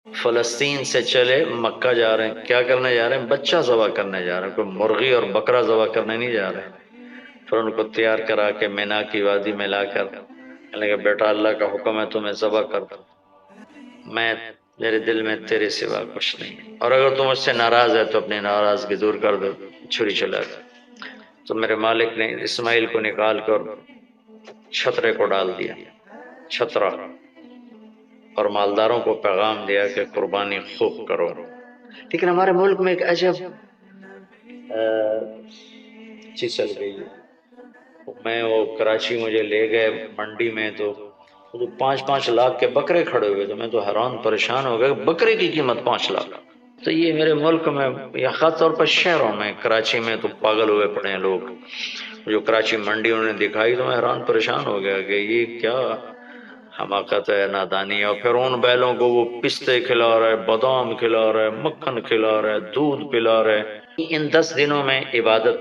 فلسطین سے چلے مکہ جا رہے ہیں، کیا کرنے جا رہے ہیں؟ بچہ ذبح کرنے جا رہے ہیں، کوئی مرغی اور بکرا ذبح کرنے نہیں جا رہے ہیں۔ پھر ان کو تیار کرا کے مینا کی وادی میں لا کر کہنے لگے بیٹا اللہ کا حکم ہے تمہیں ذبح کر دو، میں میرے دل میں تیرے سوا کچھ نہیں، اور اگر تم مجھ سے ناراض ہے تو اپنی ناراضگی دور کر دو، چھری چلا دو۔ تو میرے مالک نے اسماعیل کو نکال کر چھترے کو ڈال دیا، چھترا، اور مالداروں کو پیغام دیا کہ قربانی خوب کرو۔ لیکن ہمارے ملک میں ایک عجب چیز چل گئی ہے، میں وہ کراچی مجھے لے گئے منڈی میں، تو 5-5 لاکھ کے بکرے کھڑے ہوئے، تو میں تو حیران پریشان ہو گیا، بکرے کی قیمت 5 لاکھ! تو یہ میرے ملک میں یا خاص طور پر شہروں میں، کراچی میں تو پاگل ہوئے پڑے ہیں لوگ، جو کراچی منڈی انہوں نے دکھائی تو میں حیران پریشان ہو گیا کہ یہ کیا حماقت ہے، نادانی ہے۔ اور پھر ان بیلوں کو وہ پستے کھلا رہا ہے، بادام کھلا رہا ہے، مکھن کھلا رہا ہے، دودھ پلا رہا ہے۔ ان 10 دنوں میں عبادت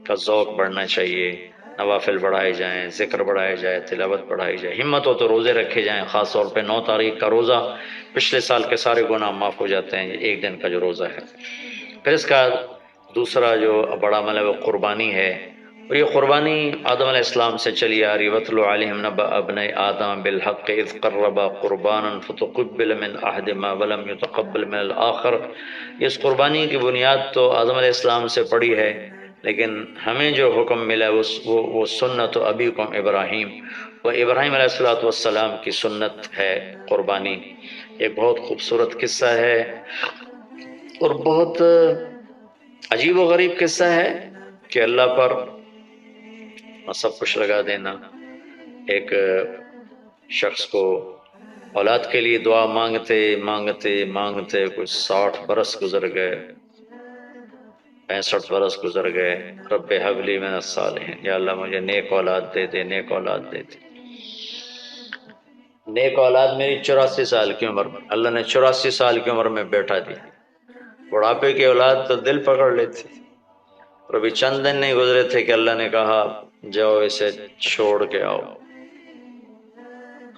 کا ذوق بڑھنا چاہیے، نوافل بڑھائے جائیں، ذکر بڑھائے جائے، تلاوت بڑھائی جائے، ہمت ہو تو روزے رکھے جائیں، خاص طور پہ 9 تاریخ کا روزہ پچھلے سال کے سارے گناہ معاف ہو جاتے ہیں، ایک دن کا جو روزہ ہے۔ پھر اس کا دوسرا جو بڑا عمل ہے وہ قربانی ہے، اور یہ قربانی آدم علیہ السلام سے چلی آ رہی، وَاتْلُ عَلَيْهِمْ نَبَأَ ابْنَيْ آدَمَ بِالْحَقِّ إِذْ قَرَّبَا قُرْبَانًا فَتُقُبِّلَ مِنْ أَحَدِهِمَا وَلَمْ يُتَقَبَّلْ مِنَ الْآخَرِ۔ اس قربانی کی بنیاد تو آدم علیہ السلام سے پڑی ہے، لیکن ہمیں جو حکم ملا وہ سنت ابیکم ابراہیم، وہ ابراہیم علیہ السلام کی سنت ہے قربانی۔ ایک بہت خوبصورت قصہ ہے اور بہت عجیب و غریب قصہ ہے کہ اللہ پر سب کچھ لگا دینا۔ ایک شخص کو اولاد کے لیے دعا مانگتے مانگتے مانگتے کچھ 60 برس گزر گئے، 65 برس گزر گئے، رب ہب لی من الصالحین، یا اللہ مجھے نیک اولاد دے دے، نیک اولاد دے دے۔ نیک اولاد میری 84 سال کی عمر میں، اللہ نے 84 سال کی عمر میں بیٹا دیا۔ بڑھاپے کی اولاد تو دل پکڑ لیتی، اور ابھی چند دن نہیں گزرے تھے کہ اللہ نے کہا جاؤ اسے چھوڑ کے آؤ۔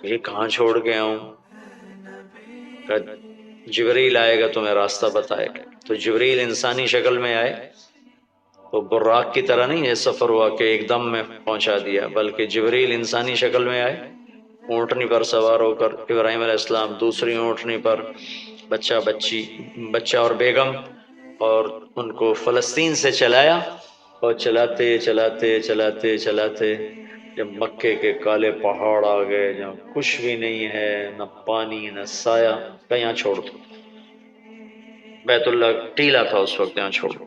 یہ کہاں چھوڑ کے آؤں؟ کہ جبریل آئے گا تمہیں راستہ بتائے گا۔ تو جبریل انسانی شکل میں آئے، وہ براق کی طرح نہیں ہے سفر ہوا کہ ایک دم میں پہنچا دیا، بلکہ جبریل انسانی شکل میں آئے، اونٹنی پر سوار ہو کر، ابراہیم علیہ السلام دوسری اونٹنی پر، بچہ بچی، بچہ اور بیگم، اور ان کو فلسطین سے چلایا، اور چلاتے چلاتے چلاتے چلاتے جب مکے کے کالے پہاڑ آ گئے جہاں کچھ بھی نہیں ہے، نہ پانی نہ سایہ، کہ یہاں چھوڑ دو، بیت اللہ ٹیلا تھا اس وقت، یہاں چھوڑ دو۔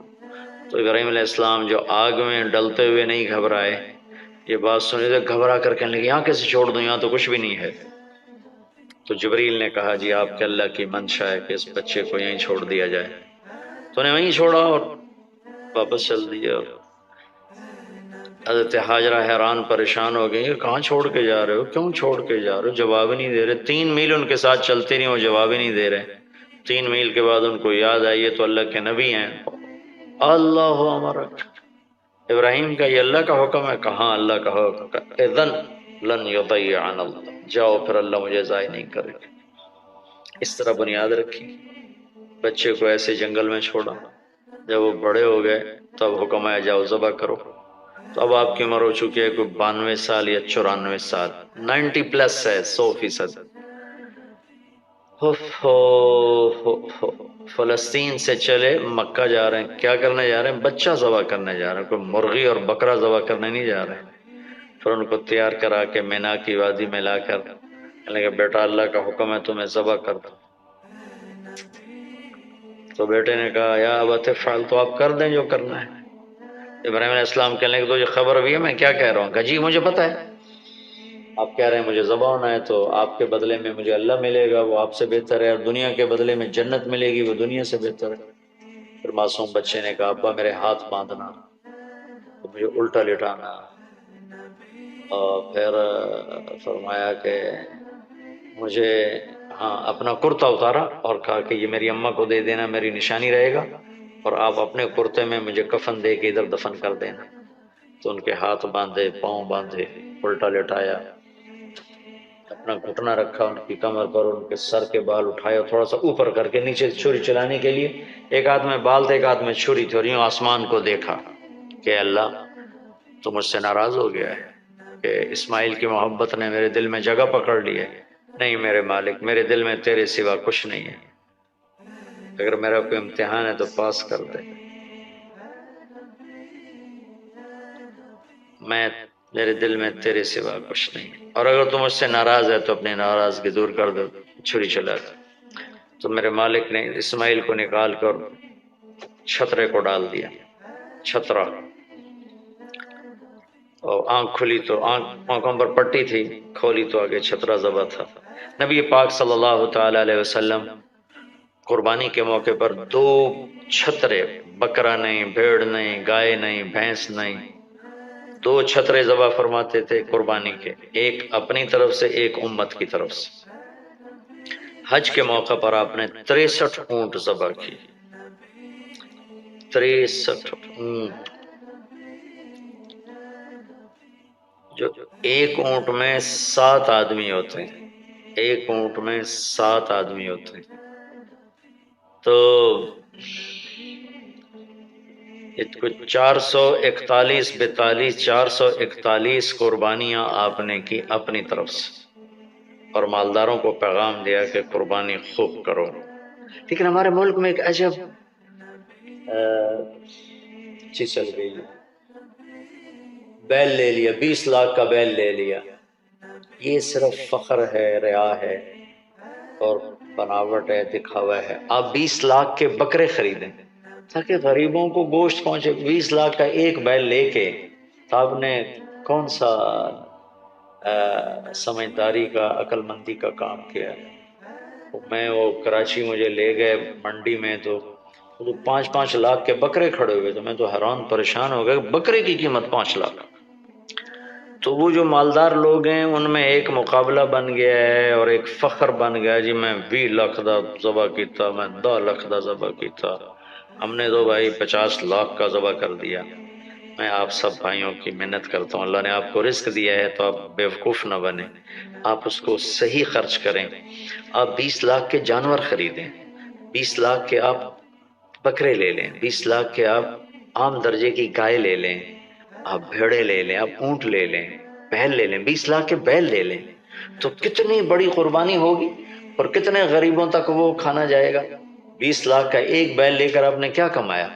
تو ابراہیم علیہ السلام جو آگ میں ڈلتے ہوئے نہیں گھبرائے، یہ بات سنی تو گھبرا کر کہنے لگے یہاں کیسے چھوڑ دوں، یہاں تو کچھ بھی نہیں ہے۔ تو جبریل نے کہا جی آپ کے اللہ کی منشا ہے کہ اس بچے کو یہیں چھوڑ دیا جائے، تو نے وہیں چھوڑا اور واپس چل دیا۔ حضرت حاجرہ حیران پریشان ہو گئی کہ کہاں چھوڑ کے جا رہے ہو، کیوں چھوڑ کے جا رہے ہو، جواب ہی نہیں دے رہے۔ 3 میل ان کے ساتھ چلتے نہیں، وہ جواب ہی نہیں دے رہے۔ 3 میل کے بعد ان کو یاد آئی یہ تو اللہ کے نبی ہیں۔ اللہ امرک، ابراہیم کا یہ اللہ کا حکم ہے؟ کہاں اللہ کا حکم، اذن لن یضیعنا اللہ، جاؤ پھر اللہ مجھے ضائع نہیں کرے گا۔ اس طرح بنیاد رکھی، بچے کو ایسے جنگل میں چھوڑا، جب وہ بڑے ہو گئے تب حکم آیا جاؤ ذبح کرو۔ تو اب آپ کی عمر ہو چکی ہے کوئی 92 سال یا 94 سال، 90+ ہے، 100%۔ فلسطین سے چلے مکہ جا رہے ہیں، کیا کرنے جا رہے ہیں؟ بچہ ذبح کرنے جا رہے ہیں، کوئی مرغی اور بکرا ذبح کرنے نہیں جا رہے ہیں۔ پھر ان کو تیار کرا کے مینا کی وادی میں لا کر کہنے لگے بیٹا اللہ کا حکم ہے تمہیں ذبح کر دو۔ تو بیٹے نے کہا یا ابت افعل، تو آپ کر دیں جو کرنا ہے۔ ابراہیم علیہ السلام کہنے لگے تو یہ خبر بھی ہے میں کیا کہہ رہا ہوں؟ کہ جی مجھے پتہ ہے، آپ کہہ رہے ہیں مجھے ذبح ہونا ہے، تو آپ کے بدلے میں مجھے اللہ ملے گا، وہ آپ سے بہتر ہے، اور دنیا کے بدلے میں جنت ملے گی، وہ دنیا سے بہتر ہے۔ پھر معصوم بچے نے کہا ابا میرے ہاتھ باندھنا، تو مجھے الٹا لٹانا، اور پھر فرمایا کہ مجھے ہاں اپنا کرتا اتارا اور کہا کہ یہ میری اماں کو دے دینا، میری نشانی رہے گا، اور آپ اپنے کرتے میں مجھے کفن دے کے ادھر دفن کر دینا۔ تو ان کے ہاتھ باندھے، پاؤں باندھے، الٹا لٹایا، اپنا گھٹنا رکھا ان کی کمر پر، ان کے سر کے بال اٹھائے اور تھوڑا سا اوپر کر کے نیچے چھری چلانے کے لیے، ایک ہاتھ میں بال تھے ایک ہاتھ میں چھری تھی، اور یوں آسمان کو دیکھا کہ اللہ تو مجھ سے ناراض ہو گیا ہے کہ اسماعیل کی محبت نے میرے دل میں جگہ پکڑ لی ہے؟ نہیں میرے مالک، میرے دل میں تیرے سوا کچھ نہیں ہے، اگر میرا کوئی امتحان ہے تو پاس کر دے، میرے دل میں تیرے سوا کچھ نہیں ہے، اور اگر تم مجھ سے ناراض ہے تو اپنی ناراضگی دور کر دو، چھری چلا دو۔ تو میرے مالک نے اسماعیل کو نکال کر چھترے کو ڈال دیا، چھترا، اور آنکھ کھلی تو آنکھوں پر پٹی تھی، کھولی تو آگے چھترا ذبح تھا۔ نبی پاک صلی اللہ تعالی علیہ وسلم قربانی کے موقع پر 2 چھترے، بکرا نہیں، بھیڑ نہیں، گائے نہیں، بھینس نہیں، 2 چھترے ذبح فرماتے تھے قربانی کے، ایک اپنی طرف سے ایک امت کی طرف سے۔ حج کے موقع پر آپ نے 63 اونٹ ذبح کی، 63 اونٹ، جو ایک اونٹ میں 7 آدمی ہوتے ہیں، ایک اونٹ میں 7 آدمی ہوتے ہیں، تو کچھ 441 42 441 قربانیاں آپ نے کی اپنی طرف سے، اور مالداروں کو پیغام دیا کہ قربانی خوب کرو۔ لیکن ہمارے ملک میں ایک عجب چیز چل گئی، بیل لے لیا، 20 لاکھ کا بیل لے لیا، یہ صرف فخر ہے، ریا ہے اور بناوٹ ہے، دکھاوا ہے۔ آپ 20 لاکھ کے بکرے خریدیں تاکہ غریبوں کو گوشت پہنچے، 20 لاکھ کا ایک بیل لے کے، تو آپ نے کون سا سمجھداری کا، عقل مندی کا کام کیا؟ میں وہ کراچی مجھے لے گئے منڈی میں، تو 5-5 لاکھ کے بکرے کھڑے ہوئے، تو میں تو حیران پریشان ہو گئے، بکرے کی قیمت 5 لاکھ۔ تو وہ جو مالدار لوگ ہیں ان میں ایک مقابلہ بن گیا ہے اور ایک فخر بن گیا، جی میں 20 لاکھ دا ذبح کیتا، میں 10 لاکھ دا ذبح کیتا، ہم نے تو بھائی 50 لاکھ کا ذبح کر دیا۔ میں آپ سب بھائیوں کی محنت کرتا ہوں، اللہ نے آپ کو رزق دیا ہے تو آپ بیوقوف نہ بنیں، آپ اس کو صحیح خرچ کریں۔ آپ 20 لاکھ کے جانور خریدیں، 20 لاکھ کے آپ بکرے لے لیں، 20 لاکھ کے آپ عام درجے کی گائے لے لیں، آپ بھیڑے لے لیں، آپ اونٹ لے لیں، بیل لے لیں، 20 لاکھ کے بیل لے لیں، تو کتنی بڑی قربانی ہوگی اور کتنے غریبوں تک وہ کھانا جائے گا۔ 20 لاکھ کا ایک بیل لے کر آپ نے کیا کمایا؟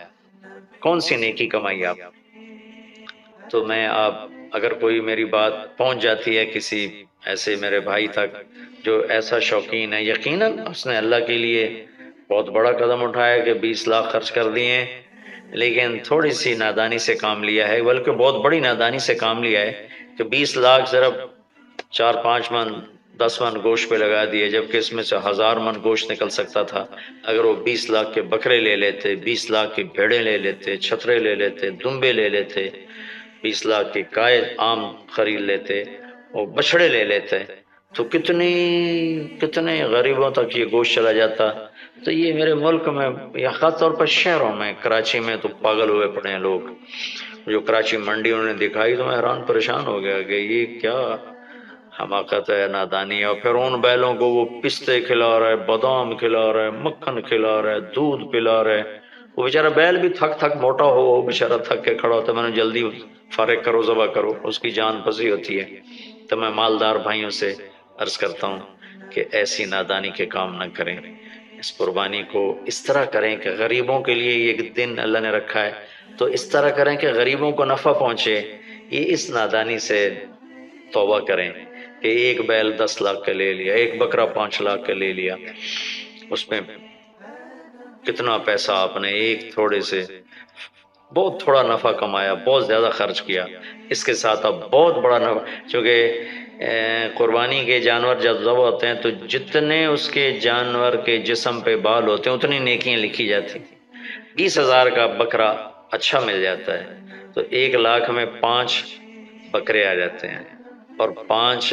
کون سی نیکی کمائی آپ؟ تو میں آپ اگر کوئی میری بات پہنچ جاتی ہے کسی ایسے میرے بھائی تک جو ایسا شوقین ہے، یقیناً اس نے اللہ کے لیے بہت بڑا قدم اٹھایا کہ 20 لاکھ خرچ کر دیے، لیکن تھوڑی سی نادانی سے کام لیا ہے، بلکہ بہت بڑی نادانی سے کام لیا ہے کہ 20 لاکھ صرف 4-5 من 10 من گوشت پہ لگا دیے، جبکہ اس میں سے 1000 من گوشت نکل سکتا تھا اگر وہ 20 لاکھ کے بکرے لے لیتے، 20 لاکھ کی بھیڑیں لے لیتے، چھترے لے لیتے، دمبے لے لیتے، 20 لاکھ کی گائے عام خرید لیتے اور بچڑے لے لیتے، تو کتنے غریبوں تک یہ گوشت چلا جاتا۔ تو یہ میرے ملک میں یا خاص طور پر شہروں میں، کراچی میں تو پاگل ہوئے پڑے ہیں لوگ، جو کراچی منڈی انہوں نے دکھائی تو میں حیران پریشان ہو گیا کہ یہ کیا حماقت ہے، نادانی ہے۔ اور پھر ان بیلوں کو وہ پستے کھلا رہا ہے، بادام کھلا رہا ہے، مکھن کھلا رہا ہے، دودھ پلا رہا ہے، وہ بیچارہ بیل بھی تھک تھک موٹا ہو، وہ بیچارہ تھک کے کھڑا ہوتا ہے، میں نے جلدی فارغ کرو، ذبح کرو، اس کی جان پسی ہوتی ہے۔ تو میں مالدار بھائیوں سے عرض کرتا ہوں کہ ایسی نادانی کے کام نہ کریں، اس قربانی کو اس طرح کریں کہ غریبوں کے لیے ایک دن اللہ نے رکھا ہے تو اس طرح کریں کہ غریبوں کو نفع پہنچے۔ یہ اس نادانی سے توبہ کریں کہ ایک بیل 10 لاکھ کا لے لیا، ایک بکرا 5 لاکھ کا لے لیا، اس میں کتنا پیسہ آپ نے ایک تھوڑے سے بہت تھوڑا نفع کمایا، بہت زیادہ خرچ کیا، اس کے ساتھ اب بہت بڑا نفع، چونکہ قربانی کے جانور جب ذبح ہوتے ہیں تو جتنے اس کے جانور کے جسم پہ بال ہوتے ہیں اتنی نیکیاں لکھی جاتی۔ 20,000 کا بکرا اچھا مل جاتا ہے تو 1 لاکھ میں 5 بکرے آ جاتے ہیں، اور 5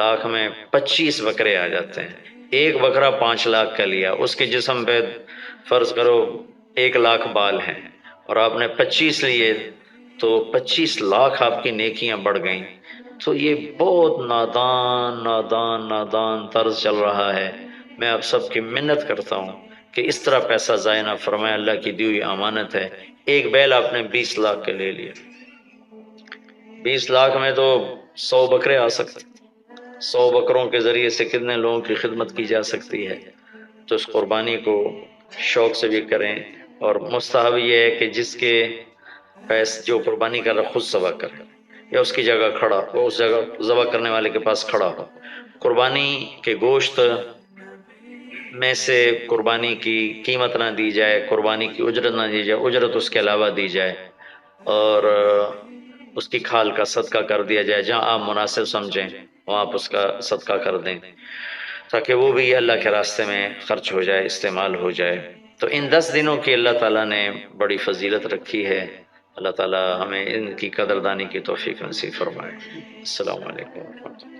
لاکھ میں 25 بکرے آ جاتے ہیں۔ ایک بکرا 5 لاکھ کا لیا، اس کے جسم پہ فرض کرو 1 لاکھ بال ہیں اور آپ نے 25 لیے تو 25 لاکھ آپ کی نیکیاں بڑھ گئیں۔ تو یہ بہت نادان نادان نادان طرز چل رہا ہے۔ میں آپ سب کی منت کرتا ہوں کہ اس طرح پیسہ ضائع نہ فرمائے، اللہ کی دی ہوئی امانت ہے۔ ایک بیل آپ نے 20 لاکھ کے لے لیا، 20 لاکھ میں تو 100 بکرے آ سکتے، 100 بکروں کے ذریعے سے کتنے لوگوں کی خدمت کی جا سکتی ہے۔ تو اس قربانی کو شوق سے بھی کریں، اور مستحب یہ ہے کہ جس کے جو قربانی کر رہا خود ذبح کرے، یا اس کی جگہ کھڑا ہو، اس جگہ ذبح کرنے والے کے پاس کھڑا ہو۔ قربانی کے گوشت میں سے قربانی کی قیمت نہ دی جائے، قربانی کی اجرت نہ دی جائے، اجرت اس کے علاوہ دی جائے، اور اس کی کھال کا صدقہ کر دیا جائے۔ جہاں آپ مناسب سمجھیں وہاں آپ اس کا صدقہ کر دیں، تاکہ وہ بھی اللہ کے راستے میں خرچ ہو جائے، استعمال ہو جائے۔ تو ان 10 دنوں کی اللہ تعالیٰ نے بڑی فضیلت رکھی ہے۔ اللہ تعالیٰ ہمیں ان کی قدردانی کی توفیق نصیب فرمائے۔ السلام علیکم ورحمۃ اللہ۔